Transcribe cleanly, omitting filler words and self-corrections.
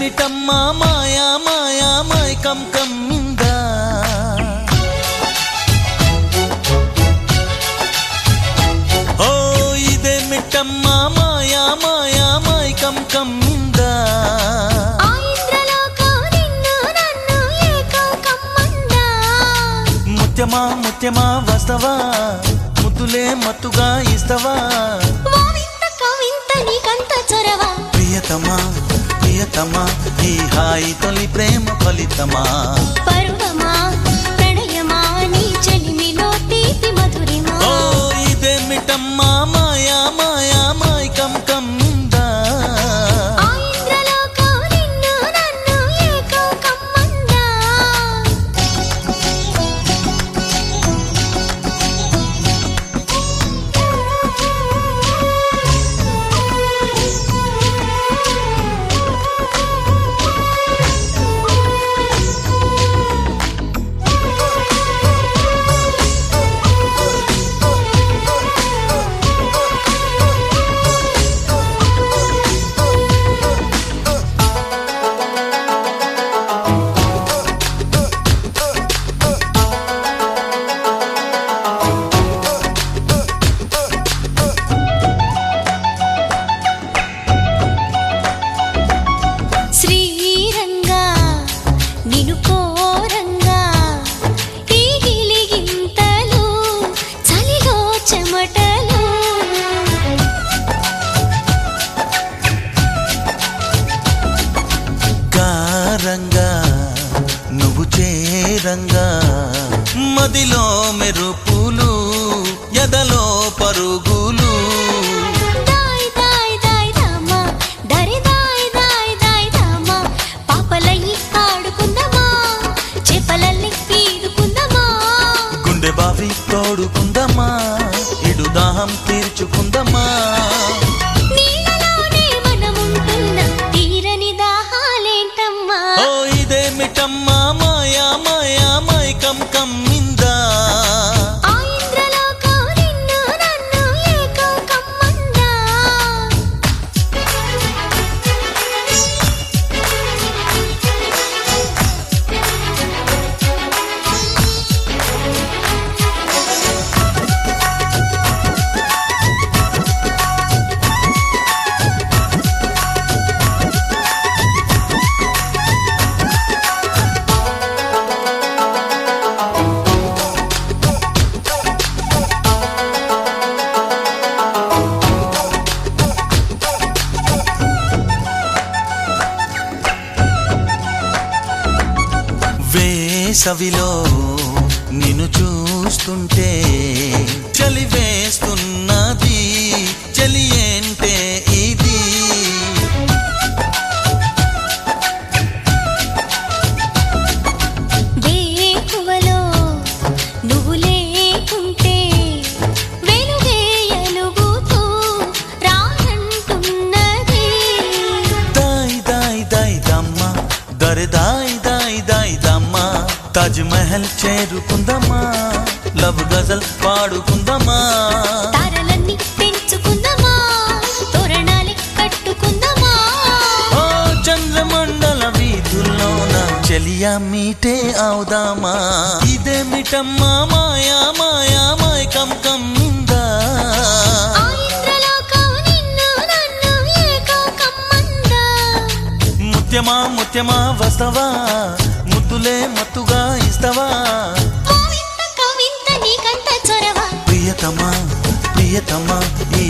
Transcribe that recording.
ఇదేమిటమ్మా మాయా మాయా మైకం కమ్మిందా ఓ ఇదేమిటమ్మా మాయా మాయా మైకం కమ్మిందా ముత్యమా ముత్యమా వస్తవా ముద్దులే మత్తుగా ఇస్తవా ప్రియతమా ప్రియతమా ఈ హాయి తొలి ప్రేమ ఫలితమా పరువమా ప్రణయమా నీ చెలిమిలో తీపి మధురిమా ఓ ఇదేమిటమ్మా మాయా మాయా మైకం కమ్మిందా రంగా నువ్వు చేరంగా మదిలో మెరుపులు ఎదలో పరుగులు గుండె బావి తోడుకుందమ్మా ఇడు దాహం తీర్చుకుందమ్మా ఇదేమిటమ్మా మాయా మాయా మైకం కమ్మిందా వేసవిలో నిన్ను చూస్తుంటే చలి వేస్తున్నది చలి ఏంటే ఇది వేకువలో నువ్వు లేకుంటే వెలుగే ఎలుగుతూ రానంటున్నది దాయ్ దాయ్ దాయ్ దమ్మ దరి దాయ్ దాయ్ దాయ్ దమ్మ తాజ్ మహల్ చేరుకుందమ్మా లవ్ గజల్ పాడుకుందమ్మా తారలన్నీ పెంచుకుందమా తోరణాలే కట్టుకుందమా ఓ చంద్రమండల వీధుల్లోన చెలియా మీటే అవుదామా ఇదేమిటమ్మా మాయా మాయా మైకం కమ్మిందా ముత్యమా ముత్యమా వస్తవా ముద్దులే మత్తుగా ఇస్తవా ప్రియతమా ప్రియతమా ఈ